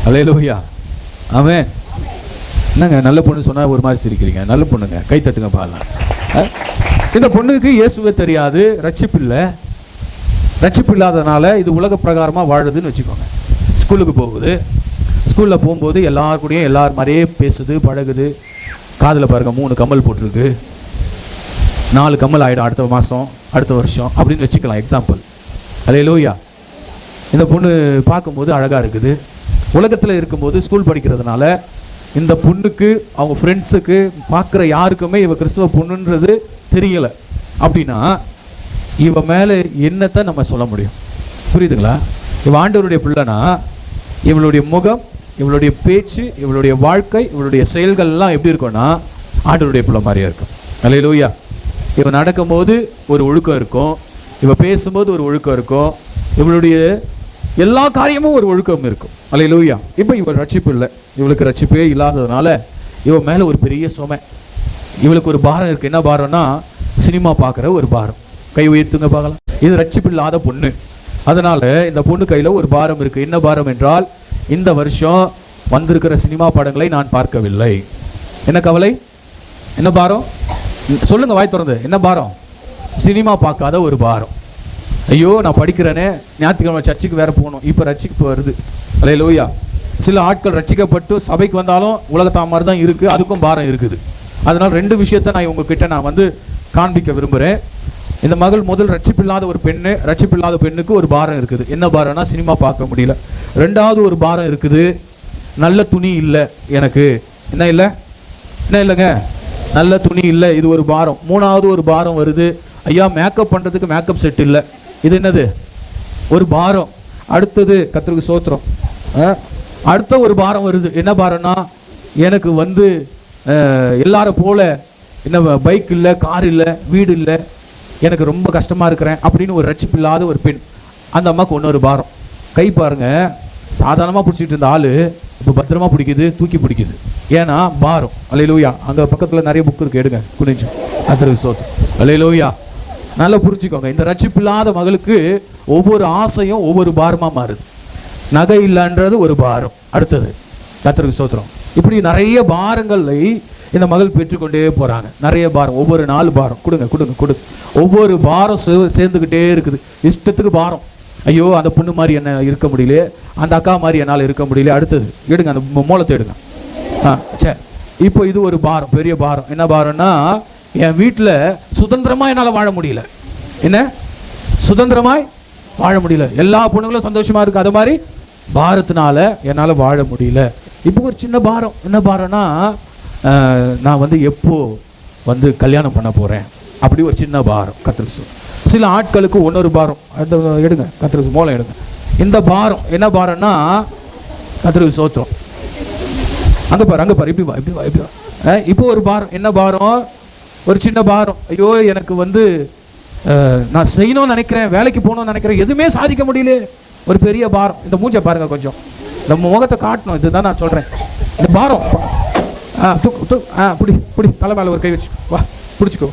அல்லேலூயா, ஆமென். என்னங்க நல்ல பொண்ணு சொன்னா ஒரு மாதிரி சிரிக்கிறீங்க? நல்ல பொண்ணுங்க, கை தட்டுங்க பாக்கலாம். இந்த பொண்ணுக்கு இயேசுவே தெரியாது, ரட்சிப்பு இல்லை. ரட்சிப்பு இல்லாதனால இது உலக பிரகாரமாக வாழுதுன்னு வச்சுக்கோங்க. ஸ்கூலுக்கு போகுது, ஸ்கூலில் போகும்போது எல்லார் கூடயும் எல்லார் மாதிரியே பேசுது, பழகுது. காதில் பாருங்கள் 3 கம்மல் போட்டிருக்கு, 4 கம்மல் ஆகிடும் அடுத்த மாதம், அடுத்த வருஷம் அப்படின்னு வச்சுக்கலாம், எக்ஸாம்பிள். அல்லேலூயா. இந்த பொண்ணு பார்க்கும்போது அழகாக இருக்குது. உலகத்தில் இருக்கும்போது ஸ்கூல் படிக்கிறதுனால இந்த பொண்ணுக்கு அவங்க ஃப்ரெண்ட்ஸுக்கு பார்க்குற யாருக்குமே இவ கிறிஸ்துவ பொண்ணுன்றது தெரியலை. அப்படின்னா இவ மேலே என்னத்தை நம்ம சொல்ல முடியும்? புரியுதுங்களா? இவ ஆண்டவருடைய பிள்ளைனா இவளுடைய முகம், இவளுடைய பேச்சு, இவளுடைய வாழ்க்கை, இவளுடைய செயல்கள்லாம் எப்படி இருக்கும்னா ஆண்டவருடைய பிள்ளை மாதிரியா இருக்கும். அல்லேலூயா. இவ நடக்கும்போது ஒரு ஒழுக்கம் இருக்கும், இவ பேசும்போது ஒரு ஒழுக்கம் இருக்கும், இவளுடைய எல்லா காரியமும் ஒரு ஒழுக்கம் இருக்கும். அல்லேலூயா. இப்போ இவள் ரட்சிப்பு இல்லை, இவளுக்கு ரட்சிப்பே இல்லாததுனால இவ மேலே ஒரு பெரிய சுமை, இவளுக்கு ஒரு பாரம் இருக்குது. என்ன பாரம்னா சினிமா பார்க்குற ஒரு பாரம். கை உயர்த்துங்க பார்க்கலாம். இது ரட்சிப்பு இல்லாத பொண்ணு. அதனால் இந்த பொண்ணு கையில் ஒரு பாரம் இருக்குது. என்ன பாரம் என்றால், இந்த வருஷம் வந்திருக்கிற சினிமா படங்களை நான் பார்க்கவில்லை. என்ன கவலை? என்ன பாரம்? சொல்லுங்க வாய் திறந்து. என்ன பாரம்? சினிமா பார்க்காத ஒரு பாரம். ஐயோ நான் படிக்கிறேனே, ஞாயிற்றுக்கிழமை சர்ச்சுக்கு வேற போகணும், இப்போ ரட்சிப்பு வருது. அல்லேலூயா. சில ஆட்கள் ரட்சிக்கப்பட்டு சபைக்கு வந்தாலும் உலகத்தா மாதிரி தான் இருக்குது, அதுக்கும் பாரம் இருக்குது. அதனால் 2 விஷயத்தை நான் உங்ககிட்ட நான் வந்து காண்பிக்க விரும்புகிறேன். இந்த மகள் முதல் ரட்சிப்பில்லாத ஒரு பெண்ணு, ரட்சிப்பில்லாத பெண்ணுக்கு ஒரு பாரம் இருக்குது. என்ன பாரம்னா சினிமா பார்க்க முடியல. 2வது ஒரு பாரம் இருக்குது, நல்ல துணி இல்லை எனக்கு. என்ன இல்லை? என்ன இல்லைங்க? நல்ல துணி இல்லை, இது ஒரு பாரம். 3வது ஒரு பாரம் வருது, ஐயா மேக்கப் பண்ணுறதுக்கு மேக்கப் செட் இல்லை. இது என்னது? ஒரு பாரம். அடுத்தது கர்த்தருக்கு ஸ்தோத்திரம், அடுத்த ஒரு பாரம் வருது. என்ன பாரம்னா எனக்கு வந்து எல்லாரும் போல என்ன பைக் இல்லை, கார் இல்லை, வீடு இல்லை, எனக்கு ரொம்ப கஷ்டமாக இருக்கிறேன் அப்படின்னு ஒரு ரட்சிப்பு இல்லாத ஒரு பெண். அந்த அம்மாவுக்கு இன்னொரு பாரம். கை பாருங்க, சாதாரணமாக பிடிச்சிட்டு இருந்த ஆள் இப்போ பத்திரமா பிடிக்குது, தூக்கி பிடிக்குது. ஏன்னா பாரம். அல்லேலூயா. அங்கே பக்கத்தில் நிறைய புக் இருக்குது, எடுங்க குனிஞ்சு. கர்த்தருக்கு ஸ்தோத்திரம். அல்லேலூயா. நல்லா புரிஞ்சுக்கோங்க, இந்த ரட்சிப்பு இல்லாத மகளுக்கு ஒவ்வொரு ஆசையும் ஒவ்வொரு பாரமாக மாறுது. நகை இல்லைன்றது ஒரு பாரம். அடுத்தது கர்த்தருக்கு ஸ்தோத்திரம். இப்படி நிறைய பாரங்களை இந்த மகள் பெற்றுக்கொண்டே போகிறாங்க. நிறைய பாரம், ஒவ்வொரு 4 பாரம். கொடுங்க கொடுங்க கொடுங்க. ஒவ்வொரு பாரம் சேர்ந்துக்கிட்டே இருக்குது. இஷ்டத்துக்கு பாரம். ஐயோ அந்த பொண்ணு மாதிரி என்ன இருக்க முடியல, அந்த அக்கா மாதிரி என்னால் இருக்க முடியல. அடுத்தது எடுங்க, அந்த மூலத்தை எடுங்க. சரி, இப்போ இது ஒரு பாரம், பெரிய பாரம். என்ன பாரம்னா என் வீட்டில் சுதந்திரமாக என்னால் வாழ முடியல. என்ன? சுதந்திரமாய் வாழ முடியல. எல்லா பொண்ணுங்களும் சந்தோஷமாக இருக்குது, அது மாதிரி பாரத்தினால என்னால் வாழ முடியல. இப்போ ஒரு சின்ன பாரம். என்ன பாரம்னா நான் வந்து எப்போ வந்து கல்யாணம் பண்ண போகிறேன், அப்படி ஒரு சின்ன பாரம். கர்த்தருக்கு. சில ஆட்களுக்கு இன்னொரு பாரம். அந்த எடுங்க, கர்த்தருக்கு மூலம் எடுங்க. இந்த பாரம் என்ன பாரம்னா கர்த்தருக்கு ஸ்தோத்திரம். அங்கே பாரு, அங்கே பாரு, இப்படி வா, இப்படி வா, இப்படி வா. இப்போ ஒரு பாரம். என்ன பாரம்? ஒரு சின்ன பாரம். ஐயோ எனக்கு வந்து நான் செய்யணும்னு நினைக்கிறேன், வேலைக்கு போகணும்னு நினைக்கிறேன், எதுவுமே சாதிக்க முடியல. ஒரு பெரிய பாரம். இந்த மூஞ்சை பாருங்க, கொஞ்சம் நம்ம முகத்தை காட்டணும். இதுதான் நான் சொல்கிறேன். இந்த பாரம் புடி புடி, தலை மேலே ஒரு கை வச்சு வா, பிடிச்சிக்கோ.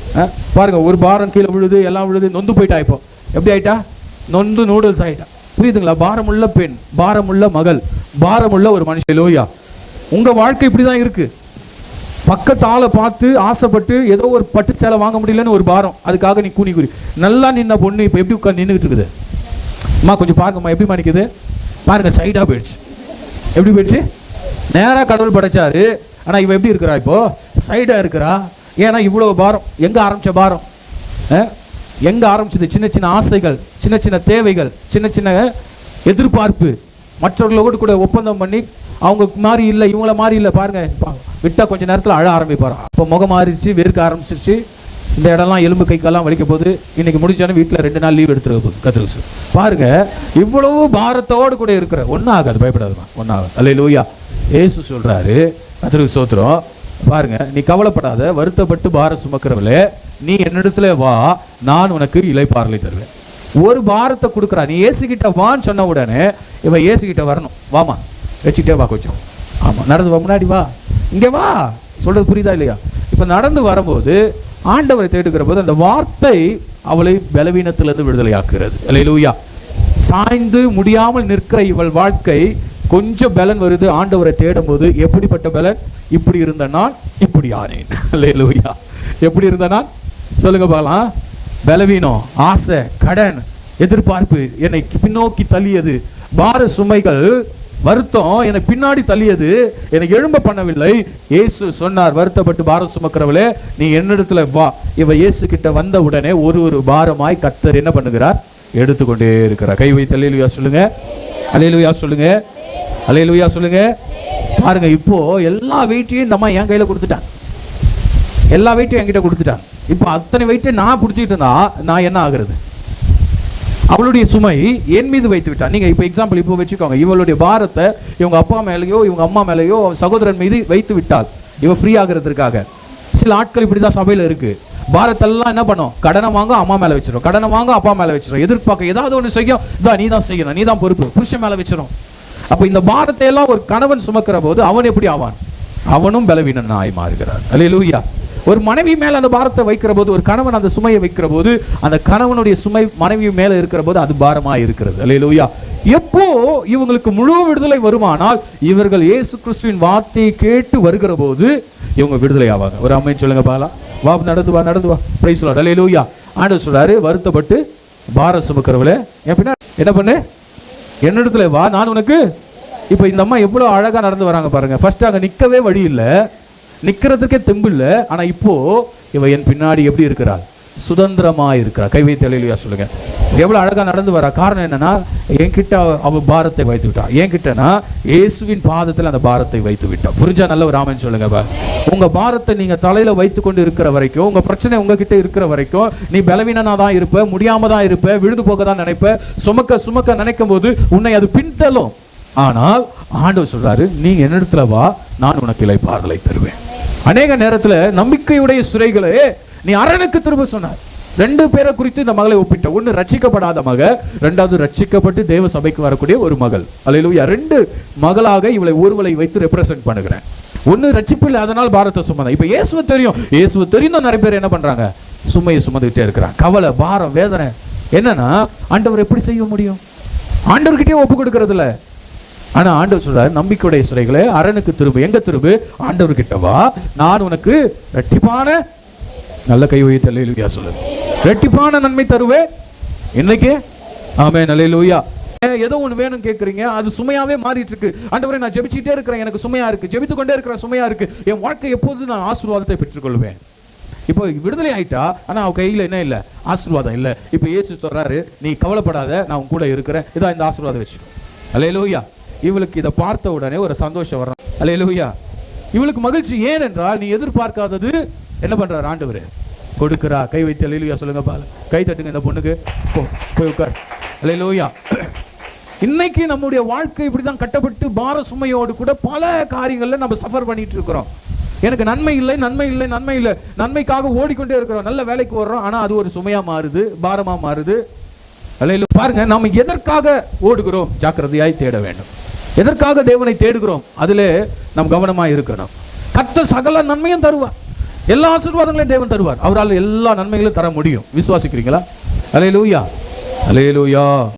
பாருங்க, ஒரு பாரம் கீழே விழுது, எல்லாம் விழுது, நொந்து போயிட்டா. இப்போ எப்படி ஆயிட்டா? நொந்து நூடுல்ஸ் ஆயிட்டா. புரியுதுங்களா? பாரமுள்ள பெண், பாரமுள்ள மகள், பாரமுள்ள ஒரு மனுஷன். லோயா. உங்க வாழ்க்கை இப்படி தான் இருக்கு. பக்கத்தால பார்த்து ஆசைப்பட்டு ஏதோ ஒரு பட்டு சேலை வாங்க முடியலன்னு ஒரு பாரம், அதுக்காக நீ கூனி கூறி நல்லா நின்ன பொண்ணு இப்போ எப்படி உட்காந்து நின்றுட்டு இருக்குது? அம்மா கொஞ்சம் பார்க்கம்மா, எப்படி மாணிக்குது பாருங்க, சைடாக போயிடுச்சு. எப்படி போயிடுச்சு? நேராக கடவுள் படைச்சாரு, ஆனால் இவ எப்படி இருக்கிறா? இப்போ சைடாக இருக்கிறா. ஏன்னா இவ்வளோ பாரம். எங்கே ஆரம்பித்த பாரம்? எங்கே ஆரம்பிச்சது? சின்ன சின்ன ஆசைகள், சின்ன சின்ன தேவைகள், சின்ன சின்ன எதிர்பார்ப்பு, மற்றவர்களோடு கூட ஒப்பந்தம் பண்ணி அவங்க மாதிரி இல்லை, இவங்கள மாதிரி இல்லை. பாருங்க, விட்டால் கொஞ்சம் நேரத்தில் அழ ஆரம்பிப்பாரு. அப்போ முகம் மாறிடுச்சு, வெறுக்க ஆரம்பிச்சிருச்சு. இந்த இடம்லாம் எலும்பு கை கால்லாம் வலிக்க போகுது. இன்னைக்கு முடிஞ்சாலும் வீட்டில் 2 நாள் லீவ் எடுத்துருக்க போகுது. கர்த்தருக்கு பாருங்க, இவ்வளவு பாரத்தோடு கூட இருக்கிற. ஒன்றும் ஆகாது, பயப்படாதுமா, ஒன்றும் ஆகாது. அல்லேலூயா. இயேசு சொல்றாரு, கர்த்தருக்கு ஸ்தோத்திரம். பாருங்க, நீ கவலைப்படாத, வருத்தப்பட்டு பாரம் சுமக்கிறவளே, நீ என்னிடத்துல வா, நான் உனக்கு இளைப்பாறலை தருவேன். ஒரு பாரத்தை கொடுக்குறா. நீ ஏசுகிட்ட வான்னு சொன்ன உடனே இவன் ஏசுகிட்ட வரணும். வாமா, வச்சுக்கிட்டே வா, கொஞ்சம் ஆமாம் நடந்து வா, முன்னாடி வா, இங்கே வா. சொல்றது புரியுதா இல்லையா? இப்போ நடந்து வரும்போது ஆண்டவரை தேடுகிற போது அந்த வார்த்தை அவளை பலவீனத்திலிருந்து விடுதலை ஆக்குறது. அல்லேலூயா. சாய்ந்து முடியாமல் நிற்கிற இவள் வாழ்க்கை கொஞ்சம் பலன் வருது, ஆண்டவரை தேடும் போது எப்படிப்பட்ட பலன்? இப்படி இருந்த நான் இப்படி ஆனேன். அல்லேலூயா. எப்படி இருந்த நான் சொல்லுங்க பார்க்கலாம். பலவீனம், ஆசை, கடன், எதிர்பார்ப்பு என்னை பின்னோக்கி தள்ளியது. பார சுமைகள், வருத்தம் என்னை பின்னாடி தள்ளியது, என்னை எழும்ப பண்ணவில்லை. இயேசு சொன்னார், வருத்தப்பட்டு பாரம் சுமக்கிறவளே நீ என்னிடத்துல வா. இவ இயேசு கிட்ட வந்த உடனே ஒரு பாரமாய் கர்த்தர் என்ன பண்ணுகிறார்? எடுத்துக்கொண்டே இருக்கிறார். கை வைத்து அல்லேலூயா சொல்லுங்க. அல்லேலூயா சொல்லுங்க. அல்லேலூயா சொல்லுங்க. பாருங்க, இப்போ எல்லா வெயிட்டையும் இந்த அம்மா என் கையில கொடுத்துட்டான். எல்லா வெயிட்டையும் என்கிட்ட கொடுத்துட்டான். இப்போ அத்தனை வெயிட்டை நான் பிடிச்சிக்கிட்டு இருந்தா நான் என்ன ஆகுறது? அவளுடைய சுமை என் மீது வைத்து விட்டான். நீங்க இப்போ எக்ஸாம்பிள் இப்போ வச்சுக்கோங்க, இவளுடைய பாரத்தை இவங்க அப்பா மேலேயோ இவங்க அம்மா மேலேயோ சகோதரன் மீது வைத்து விட்டால் இவ ஃப்ரீ ஆகிறதுக்காக. சில ஆட்கள் இப்படிதான் சபையில இருக்கு. பாரத்தெல்லாம் என்ன பண்ணும்? கடனை வாங்க அம்மா மேல வச்சிடும், கடனை வாங்க அப்பா மேல வச்சிடும், எதிர்பார்க்க ஏதாவது ஒன்று செய்யும், நீ தான் செய்யணும், நீ தான் பொறுப்பு, புருஷன் மேல வச்சிடும். அப்ப இந்த பாரத்தை எல்லாம் ஒரு கணவன் சுமக்கிற போது அவன் எப்படி ஆவான்? அவனும் பலவீனனாய் மாறுகிறான். அல்லேலூயா. ஒரு மனைவி மேல அந்த பாரத்தை வைக்கிற போது, ஒரு கணவன் அந்த சுமையை வைக்கிற போது, அந்த கணவனுடைய சுமை மனைவி மேல இருக்கிற போது அது பாரமாய் இருக்கிறது. அல்லேலூயா. எப்போ இவங்களுக்கு முழு விடுதலை வருமானால், இவர்கள் இயேசு கிறிஸ்துவின் வார்த்தையை கேட்டு வருகிற போது இவங்க விடுதலை ஆவாங்க. ஒரு அம்மை சொல்லுங்க பாக்கலாம். வா, நடந்து வா, நடந்து வா. Praise lord. அல்லேலூயா. ஆண்டவர் சொல்றாரு, வருத்தப்பட்டு பாரம் சுமக்கிறவளே என் பின்னாடி என்ன பண்ணு? என்னிடத்துல வா, நான் உனக்கு. இப்ப இந்த அம்மா எவ்வளவு அழகா நடந்து வராங்க பாருங்க. ஃபர்ஸ்ட் அங்க நிக்கவே வழி இல்லை, நிக்கிறதுக்கே தெம்பு இல்லை. ஆனா இப்போ இவ என் பின்னாடி எப்படி இருக்கிறாள்? சுதந்திரமா இருக்கிறாள். கை வைத்து அல்லேலூயா சொல்லுங்க. எவ்வளவு அழகா நடந்து வரா. காரணம் என்னன்னா, என்கிட்ட அவ பாரத்தை வைத்து விட்டா. என்கிட்டனா இயேசுவின் பாதத்தில் அந்த பாரத்தை வைத்து விட்டா. புரிஞ்சா நல்ல ஒரு ஆமென் சொல்லுங்க. உங்க பாரத்தை நீங்க தலையில வைத்து கொண்டு இருக்கிற வரைக்கும், உங்க பிரச்சனை உங்ககிட்ட இருக்கிற வரைக்கும் நீ பலவீனனா தான் இருப்ப, முடியாம தான் இருப்ப, விழுந்து போக தான் நினைப்ப, சுமக்க நினைக்கும் போது உன்னை அது பின்தள்ளும். ஆனால் ஆண்டவர் சொல்றாரு, நீ என்னிடத்துல வா, நான் உனக்கு இளைப்பாறுதலை தருவேன். அநேக நேரத்துல நம்பிக்கையுடைய சிறைகளே நீ அரணுக்கு திரும்ப சொன்னார். ரெண்டு பேரை குறித்து இந்த மகளை ஒப்பிட்ட. ஒன்னு ரட்சிக்கப்படாத மக, ரெண்டாவது ரட்சிக்கப்பட்டு தேவ சபைக்கு வரக்கூடிய ஒரு மகள். அல்லேலூயா. ரெண்டு மகளாக இவளை ஒருவளை வைத்து ரெப்ரசென்ட் பண்ணுகிறேன். ஒன்னு ரட்சிப்பில்லை, அதனால் பாரத்தை சுமந்தா. இப்ப இயேசுவை தெரியும், இயேசுவை தெரியும் நிறைய பேர் என்ன பண்றாங்க? சுமையை சுமந்துகிட்டே இருக்கிறாங்க. கவலை, பாரம், வேதனை. என்னன்னா ஆண்டவர் எப்படி செய்ய முடியும்? ஆண்டவர்கிட்டயே ஒப்பு கொடுக்கறது இல்ல. ஆனா ஆண்டவர் சொல்றாரு, நம்பிக்கையுடைய சிறைகளே அரணுக்கு திரும்ப. எங்க திரும்ப? ஆண்டவர் கிட்ட வா, நான் உனக்கு இரட்டிப்பான, நல்ல கை வைத்து அல்லேலூயா சொல்லு, இரட்டிப்பான நன்மை தருவேன் இன்னைக்கு. ஆமென். அல்லேலூயா. ஏதோ ஒன்று வேணும் கேட்குறீங்க, அது சுமையாவே மாறிட்டு இருக்கு. ஆண்டவரே நான் ஜெபிச்சுட்டே இருக்கிறேன், எனக்கு சுமையா இருக்கு, ஜெபித்து கொண்டே இருக்கிறேன், சுமையா இருக்கு, என் வாழ்க்கை எப்போது நான் ஆசீர்வாதத்தை பெற்றுக்கொள்வேன். இப்போ விடுதலை ஆயிட்டா, ஆனா அவ கையில என்ன இல்லை? ஆசீர்வாதம் இல்லை. இப்போ இயேசு சொல்றாரு, நீ கவலைப்படாத, நான் உன் கூட இருக்கிறேன், இதான் இந்த ஆசீர்வாதம் வச்சு. அல்லேலூயா. இவளுக்கு இதை பார்த்த உடனே ஒரு சந்தோஷம் வரும். அல்லேலூயா. இவளுக்கு மகிழ்ச்சி. ஏன் என்றால் நீ எதிர்பார்க்காதது என்ன பண்றாரு? ஆண்டவர் கொடுக்கிறா. கை வைத்து அல்லேலூயா சொல்லுங்க. பால கை தட்டுங்க இந்த பொண்ணுக்கு. போய் உட்கார். அல்லேலூயா. இன்னைக்கு நம்முடைய வாழ்க்கை இப்படிதான் கட்டப்பட்டு பார சுமையோடு கூட பல காரியங்கள்ல நம்ம சஃபர் பண்ணிட்டு இருக்கிறோம். எனக்கு நன்மை இல்லை, நன்மை இல்லை, நன்மை இல்லை, நன்மைக்காக ஓடிக்கொண்டே இருக்கிறோம். நல்ல வேலைக்கு வர்றோம், ஆனா அது ஒரு சுமையா மாறுது, பாரமா மாறுது. அல்லேலூயா. பாருங்க, நாம எதற்காக ஓடுகிறோம்? ஜாக்கிரதையாய் தேட வேண்டும். எதற்காக தேவனை தேடுகிறோம்? அதிலே நாம் கவனமாக இருக்கணும். கர்த்தர் சகல நன்மையும் தருவார், எல்லா ஆசீர்வாதங்களையும் தேவன் தருவார். அவரால் எல்லா நன்மைகளையும் தர முடியும். விசுவாசிக்கிறீங்களா? அல்லேலூயா. அல்லேலூயா.